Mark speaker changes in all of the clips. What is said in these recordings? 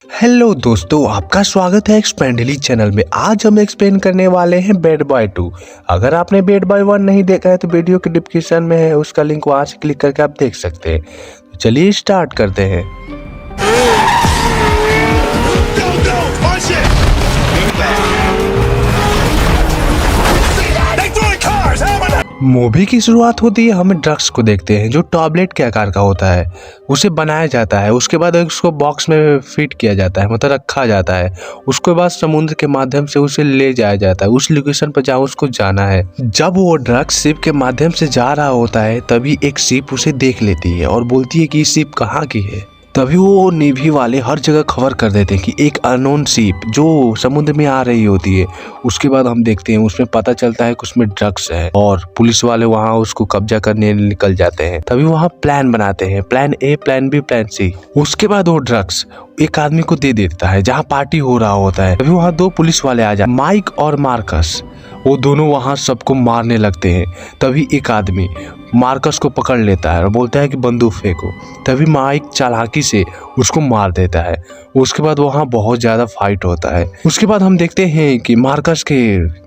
Speaker 1: Hello दोस्तों, आपका स्वागत है एक्सपेंडली चैनल में। आज हम एक्सप्लेन करने वाले हैं बैड बॉय 2। अगर आपने बैड बॉय 1 नहीं देखा है तो वीडियो के डिस्क्रिप्शन में है, उसका लिंक वहां से क्लिक करके आप देख सकते हैं। तो चलिए स्टार्ट करते हैं। मूवी की शुरुआत होती है, हमें ड्रग्स को देखते हैं जो टैबलेट के आकार का होता है। उसे बनाया जाता है, उसके बाद उसको बॉक्स में फिट किया जाता है, मतलब रखा जाता है। उसके बाद समुद्र के माध्यम से उसे ले जाया जाता है उस लोकेशन पर जहाँ उसको जाना है। जब वो ड्रग्स शिप के माध्यम से जा रहा होता है तभी एक शिप उसे देख लेती है और बोलती है कि शिप कहाँ की है। तभी वो नेवी वाले हर जगह खबर कर देते हैं कि एक अननोन शिप जो समुद्र में आ रही होती है। उसके बाद हम देखते हैं उसमें पता चलता है कि उसमें ड्रग्स है और पुलिस वाले वहां उसको कब्जा करने निकल जाते हैं। तभी वहां प्लान बनाते हैं, plan A, plan B, plan C. उसके बाद वो ड्रग्स एक आदमी को दे देता है जहाँ पार्टी हो रहा होता है। तभी वहाँ दो पुलिस वाले आ जाते, माइक और मार्कस। वो दोनों वहाँ सबको मारने लगते हैं। तभी एक आदमी मार्कस को पकड़ लेता है और बोलता है कि बंदूक फेंको। तभी माइक चालाकी से उसको मार देता है। उसके बाद वहाँ बहुत ज़्यादा फाइट होता है। उसके बाद हम देखते हैं कि मार्कस के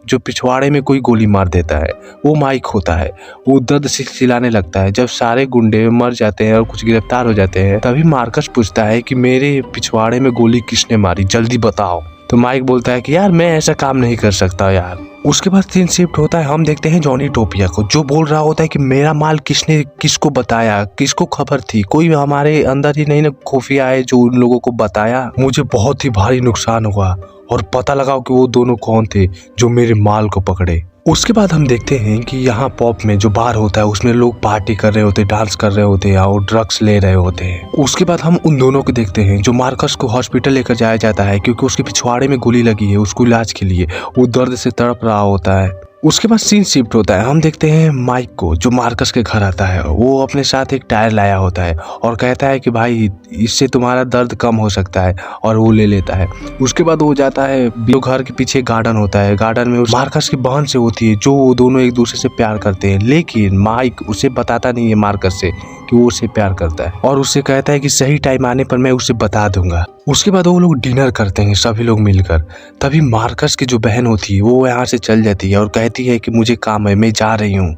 Speaker 1: जो पिछवाड़े में कोई गोली मार देता है, वो माइक होता है। वो दर्द से चिल्लाने लगता है। जब सारे गुंडे मर जाते हैं और कुछ गिरफ्तार हो जाते हैं तभी मार्कस पूछता है कि मेरे पिछवाड़े में गोली किसने मारी, जल्दी बताओ। तो माइक बोलता है कि यार मैं ऐसा काम नहीं कर सकता यार। उसके बाद सीन शिफ्ट होता है, हम देखते हैं जॉनी टोपिया को जो बोल रहा होता है कि मेरा माल किसने किसको बताया, किसको खबर थी, कोई हमारे अंदर ही नहीं ना खुफिया है जो उन लोगों को बताया। मुझे बहुत ही भारी नुकसान हुआ और पता लगाओ कि वो दोनों कौन थे जो मेरे माल को पकड़े। उसके बाद हम देखते हैं कि यहाँ पॉप में जो बार होता है उसमें लोग पार्टी कर रहे होते, डांस कर रहे होते हैं और ड्रग्स ले रहे होते हैं। उसके बाद हम उन दोनों को देखते हैं जो मार्कस को हॉस्पिटल लेकर जाया जाता है क्योंकि उसके पिछवाड़े में गोली लगी है, उसको इलाज के लिए। वो दर्द से तड़प रहा होता है। उसके बाद सीन शिफ्ट होता है, हम देखते हैं माइक को जो मार्कस के घर आता है। वो अपने साथ एक टायर लाया होता है और कहता है कि भाई इससे तुम्हारा दर्द कम हो सकता है, और वो ले लेता है। उसके बाद वो जाता है, जो घर के पीछे गार्डन होता है, गार्डन में मार्कस की बहन से होती है जो वो दोनों एक दूसरे से प्यार करते हैं। लेकिन माइक उसे बताता नहीं है मार्कस से कि वो उसे प्यार करता है और उससे कहता है कि सही टाइम आने पर मैं उसे बता दूंगा। उसके बाद वो लोग डिनर करते हैं सभी लोग मिलकर। तभी मार्कस की जो बहन होती है वो यहाँ से चल जाती है और कहती है कि मुझे काम है, मैं जा रही हूँ।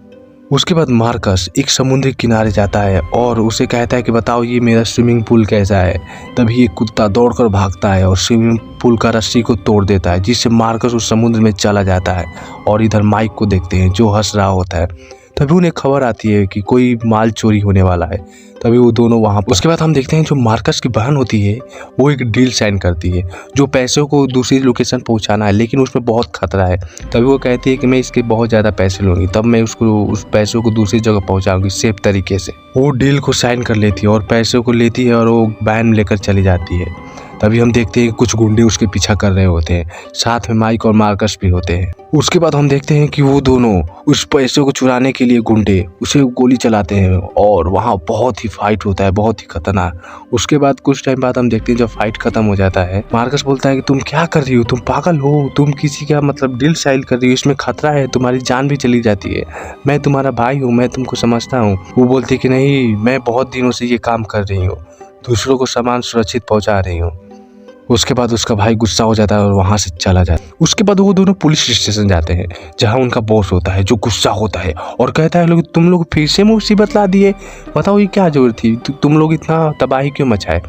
Speaker 1: उसके बाद मार्कस एक समुद्री किनारे जाता है और उसे कहता है कि बताओ ये मेरा स्विमिंग पूल कैसा है। तभी एक कुत्ता दौड़कर भागता है और स्विमिंग पूल का रस्सी को तोड़ देता है, जिससे मार्कस उस समुद्र में चला जाता है। और इधर माइक को देखते हैं जो हंस रहा होता है। तभी उन्हें खबर आती है कि कोई माल चोरी होने वाला है। तभी वो दोनों वहाँ। उसके बाद हम देखते हैं जो मार्कस की बहन होती है वो एक डील साइन करती है जो पैसों को दूसरी लोकेशन पहुँचाना है, लेकिन उसमें बहुत खतरा है। तभी वो कहती है कि मैं इसके बहुत ज़्यादा पैसे लूँगी, तब मैं उसको उस पैसों को दूसरी जगह पहुँचाऊँगी सेफ तरीके से। वो डील को साइन कर लेती है और पैसों को लेती है और वो वैन लेकर चली जाती है। तभी हम देखते हैं कुछ गुंडे उसके पीछा कर रहे होते हैं, साथ में माइक और मार्कस भी होते हैं। उसके बाद हम देखते हैं कि वो दोनों उस पैसों को चुराने के लिए गुंडे उसे गोली चलाते हैं और वहाँ बहुत ही फाइट होता है, बहुत ही खतरनाक। उसके बाद कुछ टाइम बाद हम देखते हैं जब फाइट खत्म हो जाता है, मार्कस बोलता है कि तुम क्या कर रही हो, तुम पागल हो, तुम किसी का मतलब डील साइन कर रही हो, इसमें खतरा है, तुम्हारी जान भी चली जाती है। मैं तुम्हारा भाई हूँ, मैं तुमको समझता हूँ। वो बोलती है कि नहीं, मैं बहुत दिनों से ये काम कर रही हूँ, दूसरों को सामान सुरक्षित पहुँचा रही हूँ। उसके बाद उसका भाई गुस्सा हो जाता है और वहाँ से चला जाता है। उसके बाद वो दोनों पुलिस स्टेशन जाते हैं जहाँ उनका बॉस होता है जो गुस्सा होता है और कहता है लोग तुम लोग फिर से मुसीबत ला दिए, बताओ ये क्या जरूरत थी, तुम लोग इतना तबाही क्यों मचाए,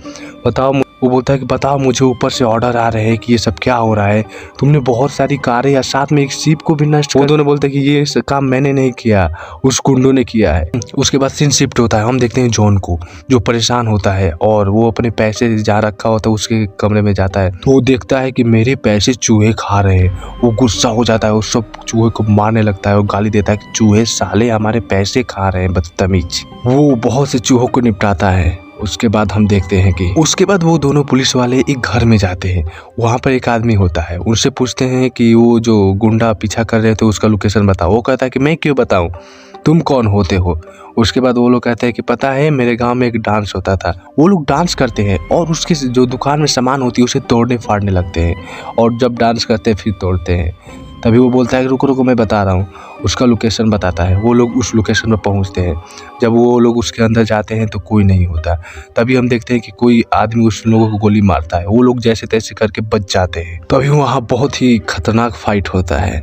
Speaker 1: बताओ। वो बोलता है कि बताओ मुझे ऊपर से ऑर्डर आ रहे हैं कि ये सब क्या हो रहा है, तुमने बहुत सारी कारें या साथ में एक शिप को भी नष्ट। वो दोनों बोलते हैं कि ये काम मैंने नहीं किया, उस गुंडों ने किया है। उसके बाद सीन शिफ्ट होता है, हम देखते हैं जॉन को जो परेशान होता है और वो अपने पैसे जहाँ रखा होता है उसके कमरे में जाता है तो वो देखता है कि मेरे पैसे चूहे खा रहे हैं। वो गुस्सा हो जाता है, वो सब चूहे को मारने लगता है और गाली देता है कि चूहे साले हमारे पैसे खा रहे हैं, बदतमीज। वो बहुत से चूहों को निपटाता है। उसके बाद हम देखते हैं कि उसके बाद वो दोनों पुलिस वाले एक घर में जाते हैं। वहाँ पर एक आदमी होता है, उनसे पूछते हैं कि वो जो गुंडा पीछा कर रहे थे उसका लोकेशन बताओ। वो कहता है कि मैं क्यों बताऊं, तुम कौन होते हो। उसके बाद वो लोग कहते हैं कि पता है मेरे गांव में एक डांस होता था। वो लोग डांस करते हैं और उसके जो दुकान में सामान होती है उसे तोड़ने फाड़ने लगते हैं और जब डांस करते हैं फिर तोड़ते हैं। तभी वो बोलता है कि रुको रुको मैं बता रहा हूँ। उसका लोकेशन बताता है। वो लोग उस लोकेशन पर पहुंचते हैं। जब वो लोग उसके अंदर जाते हैं तो कोई नहीं होता। तभी हम देखते हैं कि कोई आदमी उस लोगों को गोली मारता है। वो लोग जैसे तैसे करके बच जाते हैं। तभी वहाँ बहुत ही खतरनाक फाइट होता है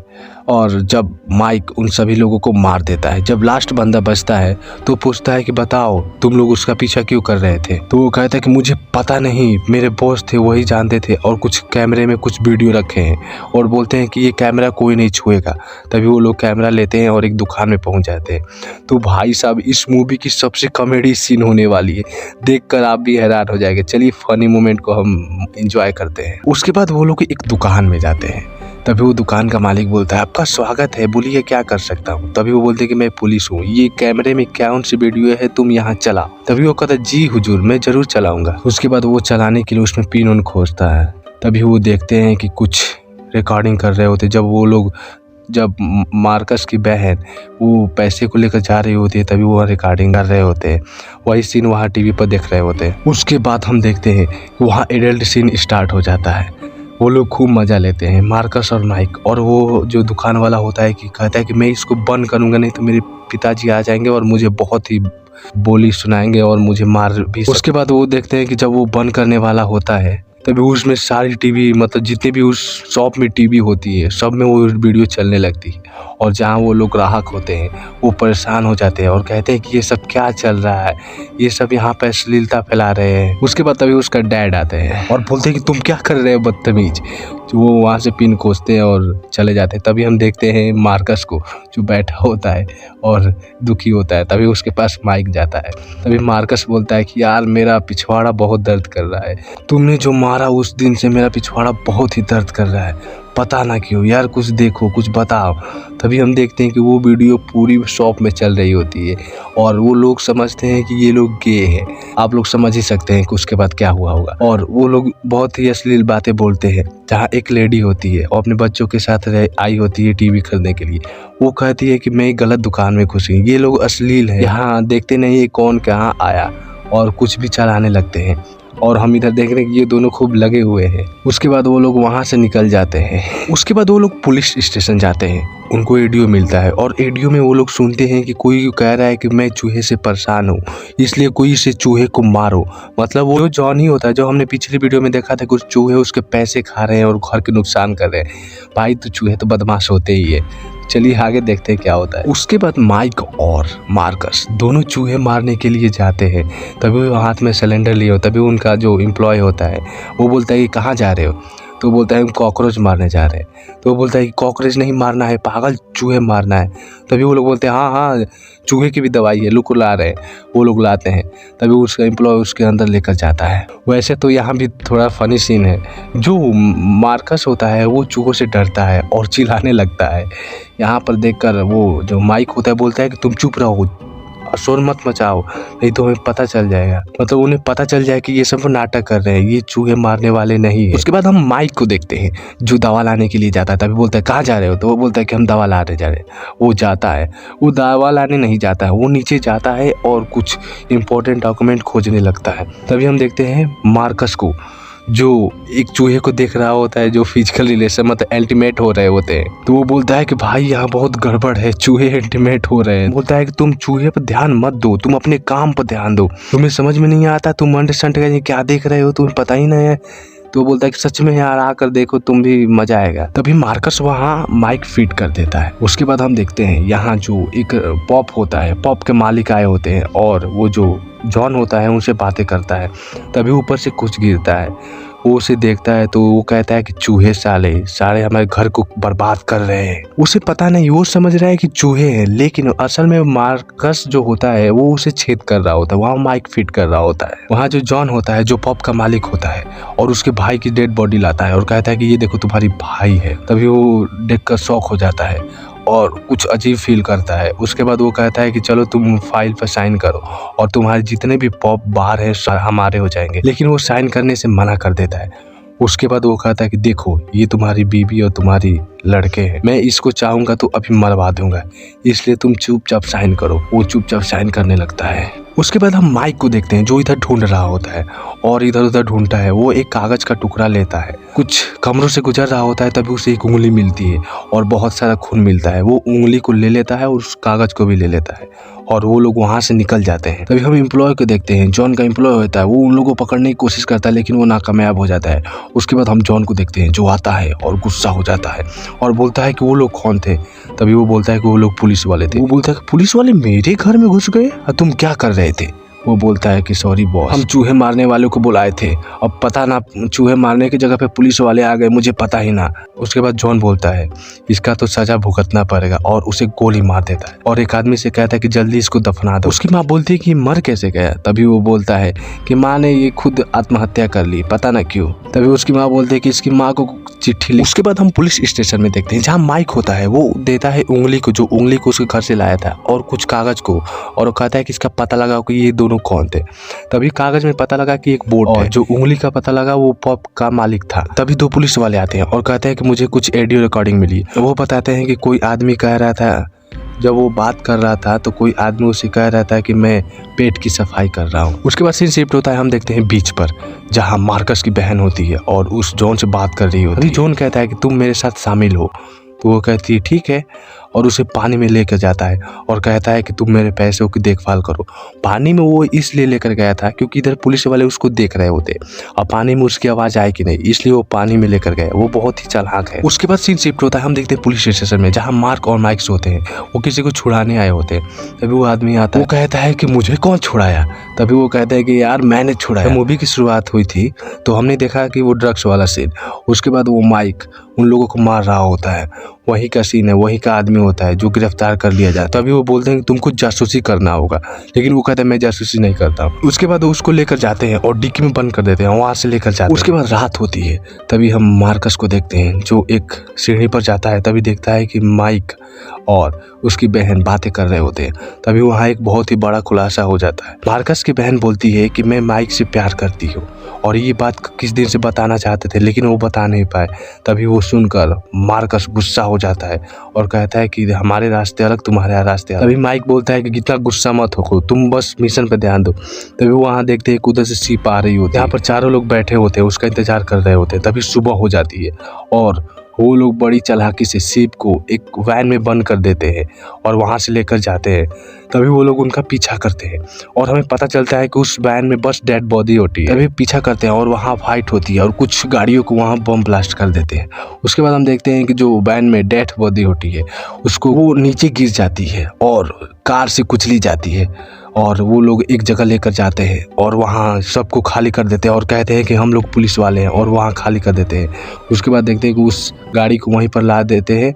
Speaker 1: और जब माइक उन सभी लोगों को मार देता है। जब लास्ट बंदा बचता है तो पूछता है कि बताओ तुम लोग उसका पीछा क्यों कर रहे थे। तो वो कहता है कि मुझे पता नहीं, मेरे बॉस थे वही जानते थे और कुछ कैमरे में कुछ वीडियो रखे हैं और बोलते हैं कि ये कैमरा कोई नहीं छुएगा। तभी वो लोग कैमरा लेते हैं और एक दुकान में पहुंच जाते हैं। तो भाई साहब इस मूवी की सबसे कॉमेडी सीन होने वाली है, देखकर आप भी हैरान हो जाएंगे। चलिए फनी मोमेंट को हम एंजॉय करते हैं। उसके बाद वो लोग एक दुकान में जाते हैं। तभी वो दुकान का मालिक बोलता है आपका स्वागत है, बोलिए क्या कर सकता हूँ। तभी वो बोलते हैं कि मैं पुलिस हूँ, ये कैमरे में कौन सी वीडियो है, तुम यहाँ चलाओ। तभी वो कहता है जी हुजूर मैं जरूर चलाऊंगा। उसके बाद वो चलाने के लिए उसमें पिन उन खोजता है। तभी वो देखते हैं कि कुछ रिकॉर्डिंग कर रहे होते। जब मार्कस की बहन वो पैसे को लेकर जा रही होती है तभी वो रिकॉर्डिंग कर रहे होते हैं। वही सीन वहाँ टीवी पर देख रहे होते हैं। उसके बाद हम देखते हैं वहाँ एडल्ट सीन स्टार्ट हो जाता है। वो लोग खूब मज़ा लेते हैं, मार्कस और माइक। और वो जो दुकान वाला होता है कि कहता है कि मैं इसको बंद करूँगा नहीं तो मेरे पिताजी आ जाएंगे और मुझे बहुत ही बोली सुनाएंगे और मुझे मार भी। उसके बाद वो देखते हैं कि जब वो बंद करने वाला होता है तभी उसमें सारी टीवी मतलब जितने भी उस शॉप में टीवी होती है सब में वो वीडियो चलने लगती है। और जहाँ वो लोग ग्राहक होते हैं वो परेशान हो जाते हैं और कहते हैं कि ये सब क्या चल रहा है, ये सब यहाँ पर अश्लीलता फैला रहे हैं। उसके बाद तभी उसका डैड आते हैं और बोलते हैं कि तुम क्या कर रहे हो बदतमीज। वो वहाँ से पिन खोजते हैं और चले जाते हैं। तभी हम देखते हैं मार्कस को जो बैठा होता है और दुखी होता है। तभी उसके पास माइक जाता है। तभी मार्कस बोलता है कि यार मेरा पिछवाड़ा बहुत दर्द कर रहा है, तुमने जो मारा उस दिन से मेरा पिछवाड़ा बहुत ही दर्द कर रहा है, पता ना क्यों यार, कुछ देखो कुछ बताओ। तभी हम देखते हैं कि वो वीडियो पूरी शॉप में चल रही होती है और वो लोग समझते हैं कि ये लोग गे हैं। आप लोग समझ ही सकते हैं कि उसके बाद क्या हुआ होगा। और वो लोग बहुत ही अश्लील बातें बोलते हैं। जहाँ एक लेडी होती है और अपने बच्चों के साथ आई होती है टीवी खरीदने के लिए, वो कहती है कि मैं गलत दुकान में घुसी, ये लोग अश्लील है, यहाँ देखते नहीं है कौन कहाँ आया, और कुछ भी चलाने लगते हैं। और हम इधर देख रहे हैं कि ये दोनों खूब लगे हुए हैं। उसके बाद वो लोग वहाँ से निकल जाते हैं। उसके बाद वो लोग पुलिस स्टेशन जाते हैं। उनको एडियो मिलता है और एडियो में वो लोग सुनते हैं कि कोई कह रहा है कि मैं चूहे से परेशान हूँ, इसलिए कोई इसे चूहे को मारो। मतलब वो जॉन ही होता है जो हमने पिछली वीडियो में देखा था, कुछ चूहे उसके पैसे खा रहे हैं और घर के नुकसान कर रहे हैं। भाई तो चूहे तो बदमाश होते ही है। चलिए आगे देखते हैं क्या होता है। उसके बाद माइक और मार्कस दोनों चूहे मारने के लिए जाते हैं। तभी वो हाथ में सिलेंडर लिए हो। तभी उनका जो एम्प्लॉय होता है वो बोलता है कि कहाँ जा रहे हो। तो बोलता है हम कॉकरोच मारने जा रहे हैं। तो वो बोलता है कि कॉकरोच नहीं मारना है पागल, चूहे मारना है। तभी वो लोग बोलते हैं हाँ हाँ चूहे की भी दवाई है, लुक ला रहे हैं। वो लोग लाते हैं। तभी उसका एम्प्लॉय उसके अंदर लेकर जाता है। वैसे तो यहाँ भी थोड़ा फनी सीन है। जो मार्कस होता है वो चूहों से डरता है और चिल्लाने लगता है। यहाँ पर देखकर वो जो माइक होता है बोलता है कि तुम चुप रहो, शोर मत मचाओ, नहीं तो हमें पता चल जाएगा। मतलब उन्हें पता चल जाए कि ये सब नाटक कर रहे हैं, ये चूहे मारने वाले नहीं है। उसके बाद हम माइक को देखते हैं जो दवा लाने के लिए जाता है। तभी बोलता है कहाँ जा रहे हो। तो वो बोलता है कि हम दवा लाने जा रहे हैं। वो जाता है, वो दवा लाने नहीं जाता है, वो नीचे जाता है और कुछ इंपॉर्टेंट डॉक्यूमेंट खोजने लगता है। तभी हम देखते हैं मार्कस को जो एक चूहे को देख रहा होता है, जो फिजिकल रिलेशन मतलब अल्टीमेट हो रहे होते हैं। तो वो बोलता है कि भाई यहाँ बहुत गड़बड़ है, चूहे अल्टीमेट हो रहे हैं। बोलता है कि तुम चूहे पर ध्यान मत दो, तुम अपने काम पर ध्यान दो, तुम्हें समझ में नहीं आता, तुम अंडरस्टैंड कर क्या देख रहे हो, तुम्हें पता ही नहीं है। तो बोलता है कि सच में यार आकर देखो, तुम भी मजा आएगा। तभी मार्कस वहाँ माइक फिट कर देता है। उसके बाद हम देखते हैं यहाँ जो एक पॉप होता है, पॉप के मालिक आए होते हैं और वो जो जॉन होता है उनसे बातें करता है। तभी ऊपर से कुछ गिरता है, वो उसे देखता है तो वो कहता है कि चूहे सारे हमारे घर को बर्बाद कर रहे हैं। उसे पता नहीं, वो समझ रहा है कि चूहे हैं, लेकिन असल में मार्कस जो होता है वो उसे छेद कर रहा होता है, वहाँ माइक फिट कर रहा होता है। वहाँ जो जॉन होता है जो पॉप का मालिक होता है और उसके भाई की डेड बॉडी लाता है और कहता है कि ये देखो तुम्हारी भाई है। तभी वो देखकर शॉक हो जाता है और कुछ अजीब फील करता है। उसके बाद वो कहता है कि चलो तुम फाइल पर साइन करो और तुम्हारे जितने भी पॉप बाहर है हमारे हो जाएंगे। लेकिन वो साइन करने से मना कर देता है। उसके बाद वो कहता है कि देखो ये तुम्हारी बीबी और तुम्हारी लड़के हैं, मैं इसको चाहूंगा तो अभी मरवा दूंगा, इसलिए तुम चुपचाप साइन करो। वो चुपचाप साइन करने लगता है। उसके बाद हम माइक को देखते हैं जो इधर ढूंढ रहा होता है और इधर उधर ढूंढता है। वो एक कागज का टुकड़ा लेता है, कुछ कमरों से गुजर रहा होता है, तभी उसे एक उंगली मिलती है और बहुत सारा खून मिलता है। वो उंगली को ले लेता है और उस कागज को भी ले लेता है और वो लोग वहाँ से निकल जाते हैं। तभी हम एम्प्लॉय को देखते हैं। जॉन का एम्प्लॉय होता है, वो उन लोगों को पकड़ने की कोशिश करता है लेकिन वो नाकामयाब हो जाता है। उसके बाद हम जॉन को देखते हैं जो आता है और गुस्सा हो जाता है और बोलता है कि वो लोग कौन थे। तभी वो बोलता है कि वो लोग पुलिस वाले थे। वो बोलता है कि पुलिस वाले मेरे घर में घुस गए, तुम क्या कर रहे थे? वो बोलता है कि सॉरी बॉस, हम चूहे मारने वालों को बुलाए थे, अब पता ना चूहे मारने की जगह पे पुलिस वाले आ गए, मुझे पता ही ना। उसके बाद जॉन बोलता है इसका तो सजा भुगतना पड़ेगा और उसे गोली मार देता है और एक आदमी से कहता है कि जल्दी इसको दफना दो। उसकी माँ बोलती है कि मर कैसे गया? तभी वो बोलता है कि माँ ने ये खुद आत्महत्या कर ली, पता ना क्यों। तभी उसकी माँ बोलती है कि इसकी माँ को चिट्ठी लिख। उसके बाद हम पुलिस स्टेशन में देखते हैं जहाँ माइक होता है। वो देता है उंगली को, जो उंगली को उसके घर से लाया था, और कुछ कागज को, और वो कहता है कि इसका पता लगाओ कि ये दोनों कौन थे। तभी कागज में पता लगा कि एक बोट है, जो उंगली का पता लगा वो पब का मालिक था। तभी दो पुलिस वाले आते हैं और कहते हैं कि मुझे कुछ ऑडियो रिकॉर्डिंग मिली। वो बताते हैं कि कोई आदमी कह रहा था, जब वो बात कर रहा था तो कोई आदमी उसे कह रहा था कि मैं पेट की सफाई कर रहा हूँ। उसके बाद सीन शिफ्ट होता है, हम देखते हैं बीच पर जहाँ मार्कस की बहन होती है और उस जॉन से बात कर रही होती है। जॉन कहता है कि तुम मेरे साथ शामिल हो, तो वो कहती है ठीक है और उसे पानी में लेकर जाता है और कहता है कि तुम मेरे पैसों की देखभाल करो। पानी में वो इसलिए लेकर गया था क्योंकि इधर पुलिस वाले उसको देख रहे होते और पानी में उसकी आवाज़ आए कि नहीं, इसलिए वो पानी में लेकर गया। वो बहुत ही चालाक है। उसके बाद सीन शिफ्ट होता है, हम देखते हैं पुलिस स्टेशन में जहाँ मार्क और माइक्स होते हैं। वो किसी को छुड़ाने आए होते हैं। तभी वो आदमी आता है, वो कहता है कि मुझे कौन छुड़ाया? तभी वो कहता है कि यार मैंने छुड़ाया। मूवी की शुरुआत हुई थी तो हमने देखा कि वो ड्रग्स वाला सीन, उसके बाद वो माइक उन लोगों को मार रहा होता है, वही का सीन है, वही का आदमी होता है जो गिरफ्तार कर लिया जाता है। तभी वो बोलते हैं कि तुमको जासूसी करना होगा, लेकिन वो कहता है मैं जासूसी नहीं करता। उसके बाद उसको लेकर जाते हैं और डिक्की में बंद कर देते हैं, वहाँ से लेकर जाते हैं। उसके बाद रात होती है, तभी हम मार्कस को देखते हैं जो एक सीढ़ी पर जाता है। तभी देखता है कि माइक और उसकी बहन बातें कर रहे होते हैं। तभी वहाँ एक बहुत ही बड़ा खुलासा हो जाता है। मार्कस की बहन बोलती है कि मैं माइक से प्यार करती हूँ और ये बात किस दिन से बताना चाहते थे लेकिन वो बता नहीं पाए। तभी वो सुनकर मार्कस गुस्सा हो जाता है और कहता है कि हमारे रास्ते अलग, तुम्हारे रास्ते अलग। तभी माइक बोलता है कि इतना गुस्सा मत हो, तुम बस मिशन पे ध्यान दो। तभी वहाँ देखते हैं उधर से शिप आ रही होती है, यहाँ पर चारों लोग बैठे होते हैं, उसका इंतजार कर रहे होते हैं। तभी सुबह हो जाती है और वो लोग बड़ी चालाकी से शिप को एक वैन में बंद कर देते हैं और वहाँ से लेकर जाते हैं। तभी वो लोग उनका पीछा करते हैं और हमें पता चलता है कि उस वैन में बस डेड बॉडी होती है। तभी पीछा करते हैं और वहाँ फाइट होती है और कुछ गाड़ियों को वहाँ बम ब्लास्ट कर देते हैं। उसके बाद हम देखते हैं कि जो वैन में डेड बॉडी होती है उसको वो नीचे गिर जाती है और कार से कुचली जाती है और वो लोग एक जगह लेकर जाते हैं और वहाँ सबको खाली कर देते हैं और कहते हैं कि हम लोग पुलिस वाले हैं और वहाँ खाली कर देते हैं। उसके बाद देखते हैं कि उस गाड़ी को वहीं पर ला देते हैं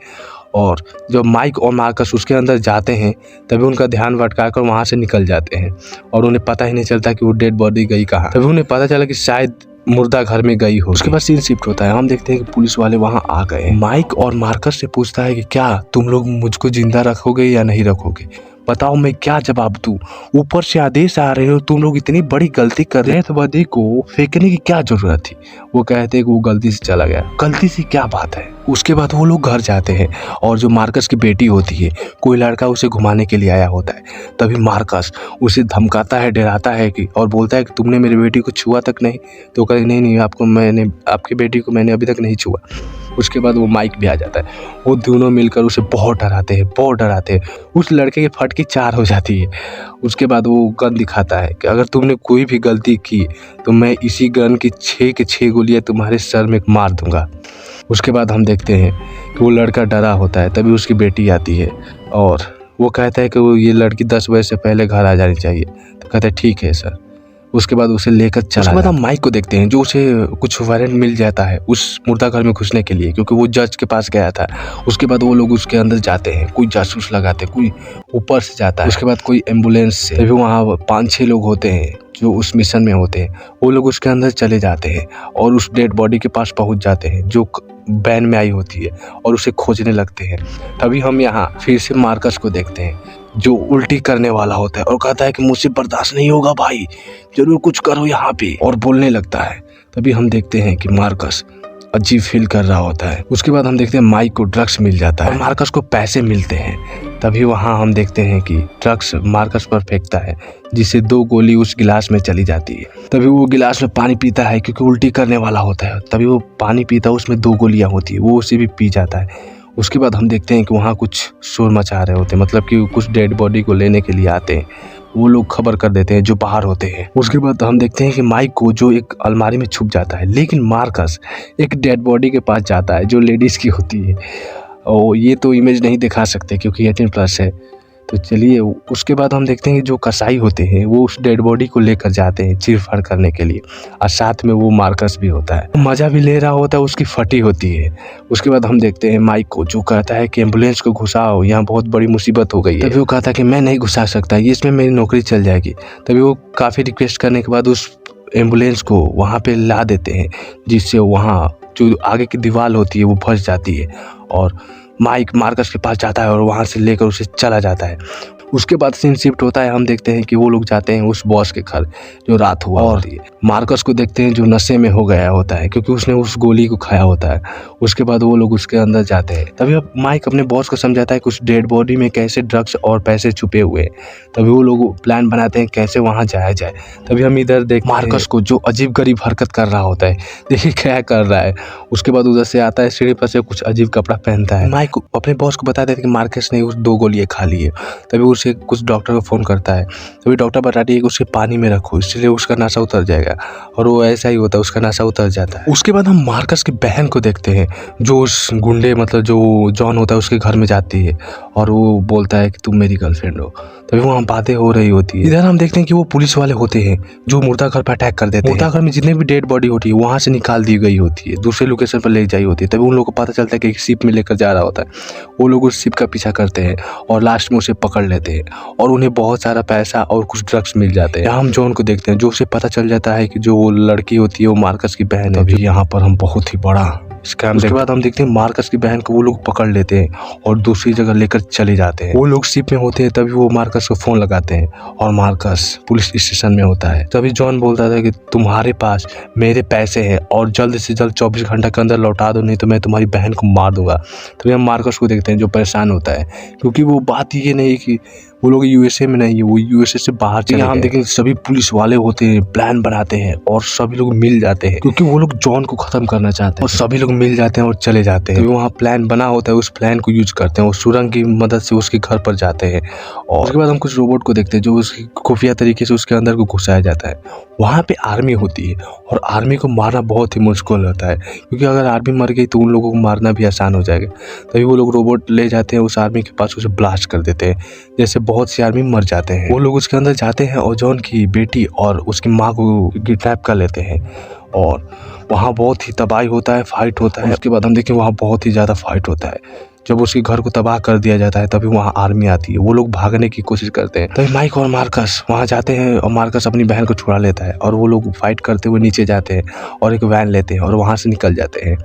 Speaker 1: और जब माइक और मार्कस उसके अंदर जाते हैं तभी उनका ध्यान भटका कर वहाँ से निकल जाते हैं और उन्हें पता ही नहीं चलता कि वो डेड बॉडी गई कहाँ। तभी उन्हें पता चला कि शायद मुर्दा घर में गई हो। उसके बाद सीन शिफ्ट होता है, हम देखते हैं कि पुलिस वाले वहाँ आ गए। माइक और मार्कस से पूछता है कि क्या तुम लोग मुझको जिंदा रखोगे या नहीं रखोगे, बताओ मैं क्या जवाब दूं? ऊपर से आदेश आ रहे हो, तुम लोग इतनी बड़ी गलती कर रहे हैं तो बॉडी को फेंकने की क्या जरूरत थी? वो कहते हैं कि वो गलती से चला गया। गलती से क्या बात है? उसके बाद वो लोग घर जाते हैं और जो मार्कस की बेटी होती है, कोई लड़का उसे घुमाने के लिए आया होता है। तभी मार्कस उसे धमकाता है, डराता है कि और बोलता है कि तुमने मेरी बेटी को छुआ तक नहीं? तो कहते नहीं, आपकी बेटी को मैंने अभी तक नहीं छुआ। उसके बाद वो माइक भी आ जाता है। वो दोनों मिलकर उसे बहुत डराते हैं। उस लड़के की फटकी 4 हो जाती है। उसके बाद वो गन दिखाता है कि अगर तुमने कोई भी गलती की तो मैं इसी गन की 6 के 6 गोलियां तुम्हारे सर में मार दूंगा। उसके बाद हम देखते हैं कि वो लड़का डरा होता है। तभी उसकी बेटी आती है और वो कहता है कि ये लड़की 10 बजे से पहले घर आ जानी चाहिए। तो कहता है ठीक है सर। उसके बाद उसे लेकर चला। उसके बाद हम माइक को देखते हैं जो उसे कुछ वारंट मिल जाता है उस मुर्दा घर में घुसने के लिए, क्योंकि वो जज के पास गया था। उसके बाद वो लोग उसके अंदर जाते हैं, कोई जासूस लगाते, कोई ऊपर से जाता है, उसके बाद कोई एम्बुलेंस से। तभी वहाँ 5-6 लोग होते हैं जो उस मिशन में होते हैं। वो लोग उसके अंदर चले जाते हैं और उस डेड बॉडी के पास पहुँच जाते हैं जो वैन में आई होती है और उसे खोजने लगते हैं। तभी हम यहाँ फिर से मार्कस को देखते हैं जो उल्टी करने वाला होता है और कहता है कि मुझसे बर्दाश्त नहीं होगा भाई, जरूर कुछ करो यहाँ पे, और बोलने लगता है। तभी हम देखते हैं कि मार्कस अजीब फील कर रहा होता है। उसके बाद हम देखते हैं माइक को ड्रग्स मिल जाता है और मार्कस को पैसे मिलते हैं। तभी वहाँ हम देखते हैं कि ड्रग्स मार्कस पर फेंकता है, जिससे 2 गोली उस गिलास में चली जाती है। तभी वो गिलास में पानी पीता है क्योंकि उल्टी करने वाला होता है। तभी वो पानी पीता है, उसमें 2 गोलियां होती है, वो उसे भी पी जाता है। उसके बाद हम देखते हैं कि वहाँ कुछ शोर मचा रहे होते हैं, मतलब कि कुछ डेड बॉडी को लेने के लिए आते हैं। वो लोग खबर कर देते हैं जो बाहर होते हैं। उसके बाद हम देखते हैं कि माइक को जो एक अलमारी में छुप जाता है, लेकिन मार्कस एक डेड बॉडी के पास जाता है जो लेडीज़ की होती है। और ये तो इमेज नहीं दिखा सकते क्योंकि 18+ है। तो चलिए, उसके बाद हम देखते हैं कि जो कसाई होते हैं वो उस डेड बॉडी को लेकर जाते हैं चीर-फाड़ करने के लिए, और साथ में वो मार्कस भी होता है, मज़ा भी ले रहा होता है, उसकी फटी होती है। उसके बाद हम देखते हैं माइक को जो कहता है कि एम्बुलेंस को घुसाओ, यहाँ बहुत बड़ी मुसीबत हो गई है। तभी वो कहता है कि मैं नहीं घुसा सकता, ये इसमें मेरी नौकरी चल जाएगी। तभी वो काफ़ी रिक्वेस्ट करने के बाद उस एम्बुलेंस को वहाँ पे ला देते हैं, जिससे वहाँ जो आगे की दीवार होती है वो फंस जाती है और माइक मार्कस के पास जाता है और वहाँ से लेकर उसे चला जाता है। उसके बाद सीन शिफ्ट होता है, हम देखते हैं कि वो लोग जाते हैं उस बॉस के घर जो रात हुआ होती है। मार्कस को देखते हैं जो नशे में हो गया होता है क्योंकि उसने उस गोली को खाया होता है। उसके बाद वो लोग उसके अंदर जाते हैं। तभी अब माइक अपने बॉस को समझाता है कि उस डेड बॉडी में कैसे ड्रग्स और पैसे छुपे हुए हैं। तभी वो लोग प्लान बनाते हैं कैसे वहाँ जाया जाए। तभी हम इधर देख मार्कस को जो अजीब गरीब हरकत कर रहा होता है, देखिए क्या कर रहा है। उसके बाद उधर से आता है, सीढ़ी पर से कुछ अजीब कपड़ा पहनता है। माइक अपने बॉस को बता देता है कि मार्कस ने उस 2 गोलियां खा ली है। तभी उसे कुछ डॉक्टर को फ़ोन करता है। तभी डॉक्टर बताती है कि उसे पानी में रखो, इसलिए उसका नशा उतर जाएगा। और वो ऐसा ही होता है, उसका नशा उतर जाता है। उसके बाद हम मार्कस की बहन को देखते हैं जो उस गुंडे मतलब जो जॉन होता है उसके घर में जाती है और वो बोलता है कि तुम मेरी गर्लफ्रेंड हो। तभी वहाँ बातें हो रही होती है। इधर हम देखते हैं कि वो पुलिस वाले होते हैं जो मुर्दा घर पर अटैक कर देते हैं। मुर्दा घर में जितने भी डेड बॉडी होती है वहाँ से निकाल दी गई होती है, दूसरे लोकेशन पर ले जाई होती है। तभी उन लोगों को पता चलता है कि एक शिप में लेकर जा रहा होता है। वो लोग उस शिप का पीछा करते हैं और लास्ट में उसे पकड़ लेते हैं और उन्हें बहुत सारा पैसा और कुछ ड्रग्स मिल जाते हैं। यहाँ हम जॉन को देखते हैं जो उसे पता चल जाता है कि जो वो लड़की होती है वो मार्कस की बहन है। तभी यहाँ पर हम बहुत ही बड़ा स्कैम। उसके बाद हम देखते हैं मार्कस की बहन को वो लोग पकड़ लेते हैं और दूसरी जगह लेकर चले जाते हैं। वो लोग शिप में होते हैं। तभी वो मार्कस को फोन लगाते हैं और मार्कस पुलिस स्टेशन में होता है। तभी जॉन बोलता था कि तुम्हारे पास मेरे पैसे हैं और जल्द से जल्द 24 घंटा के अंदर लौटा दो, नहीं तो मैं तुम्हारी बहन को मार दूंगा। तभी हम मार्कस को देखते हैं जो परेशान होता है क्योंकि वो बात ये नहीं कि वो लोग यूएसए में नहीं है, वो यूएसए से बाहर चले गए। हम देखें सभी पुलिस वाले होते हैं, प्लान बनाते हैं और सभी लोग मिल जाते हैं क्योंकि वो लोग जॉन को खत्म करना चाहते हैं और सभी लोग मिल जाते हैं और चले जाते हैं। तो वहाँ प्लान बना होता है, उस प्लान को यूज करते हैं और सुरंग की मदद से उसके घर पर जाते हैं। और उसके बाद हम कुछ रोबोट को देखते हैं जो उसकी खुफिया तरीके से उसके अंदर को घुसाया जाता है। वहाँ पे आर्मी होती है और आर्मी को मारना बहुत ही मुश्किल होता है क्योंकि अगर आर्मी मर गई तो उन लोगों को मारना भी आसान हो जाएगा। तभी वो लोग रोबोट ले जाते हैं उस आर्मी के पास, उसे ब्लास्ट कर देते हैं, जैसे बहुत से आर्मी मर जाते हैं। वो लोग उसके अंदर जाते हैं और जॉन की बेटी और उसकी माँ को किडनैप कर लेते हैं और वहाँ बहुत ही तबाही होता है, फाइट होता है। उसके बाद हम देखें वहाँ बहुत ही ज़्यादा फाइट होता है। जब उसके घर को तबाह कर दिया जाता है तभी वहाँ आर्मी आती है। वो लोग भागने की कोशिश करते हैं। तभी माइक और मार्कस वहाँ जाते हैं और मार्कस अपनी बहन को छुड़ा लेता है और वो लोग फाइट करते हुए नीचे जाते हैं और एक वैन लेते हैं और वहाँ से निकल जाते हैं।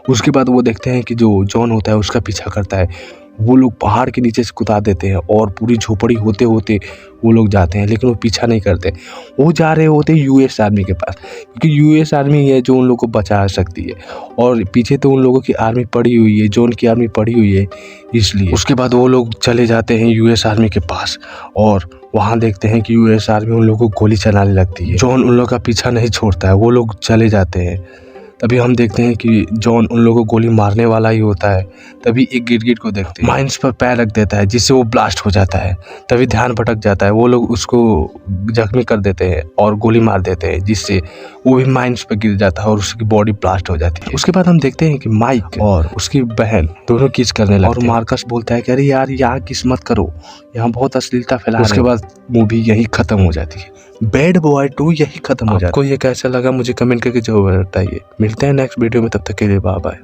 Speaker 1: उसके बाद वो देखते हैं कि जो जॉन होता है उसका पीछा करता है। वो लोग पहाड़ के नीचे से कुदा देते हैं और पूरी झोपड़ी होते होते वो लोग जाते हैं, लेकिन वो पीछा नहीं करते। वो जा रहे होते हैं यूएस आर्मी के पास क्योंकि यूएस आर्मी है जो उन लोगों को बचा सकती है और पीछे तो उन लोगों की आर्मी पड़ी हुई है, जॉन की आर्मी पड़ी हुई है इसलिए। उसके बाद वो लोग चले जाते हैं यूएस आर्मी के पास और वहाँ देखते हैं कि यूएस आर्मी उन लोगों को गोली चलाने लगती है। जॉन उन लोगों का पीछा नहीं छोड़ता है, वो लोग चले जाते हैं। तभी हम देखते हैं कि जॉन उन लोगों को गोली मारने वाला ही होता है। तभी एक गिरगिट को देखते हैं, माइंस पर पैर रख देता है जिससे वो ब्लास्ट हो जाता है। तभी ध्यान भटक जाता है, वो लोग उसको जख्मी कर देते हैं और गोली मार देते हैं जिससे वो भी माइंस पर गिर जाता है और उसकी बॉडी ब्लास्ट हो जाती है। उसके बाद हम देखते हैं कि माइक और उसकी बहन दोनों किस करने लगते हैं और मार्कस बोलता है कि अरे यार यहाँ किस मत करो, यहाँ बहुत अश्लीलता फैला। उसके बाद मूवी यही खत्म हो जाती है। बैड बॉय 2 यही खत्म हो जाता है। आपको ये कैसा लगा मुझे कमेंट करके जरूर बताइए। मिलते हैं नेक्स्ट वीडियो में, तब तक के लिए बाय बाय।